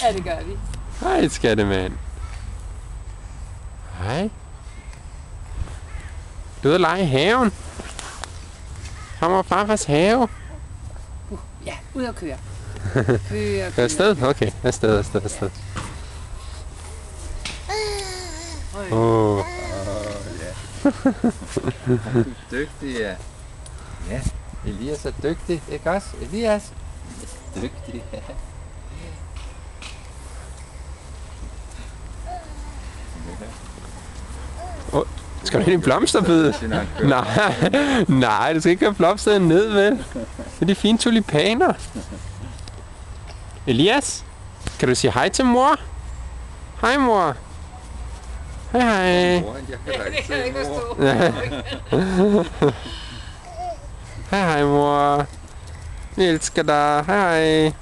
Ja, det gør vi. Hej, skattemand. Hej. Du er ude at lege i haven. Kommer farfars have. Ja, ud og køre. Køre. Afsted? Okay, afsted. Åh. Ja. Du er dygtig, ja. Ja, Elias er dygtig, ikke også? Elias? Dygtig, ja. Skal du ind i blomsterbed? Nej, du skal ikke have blomsterne ned, vel? Det er de fine tulipaner. Elias, kan du sige hej til mor? Hej, mor. Hej. Jeg kan ikke forstå. Hej, mor. Vi elsker dig. Hej.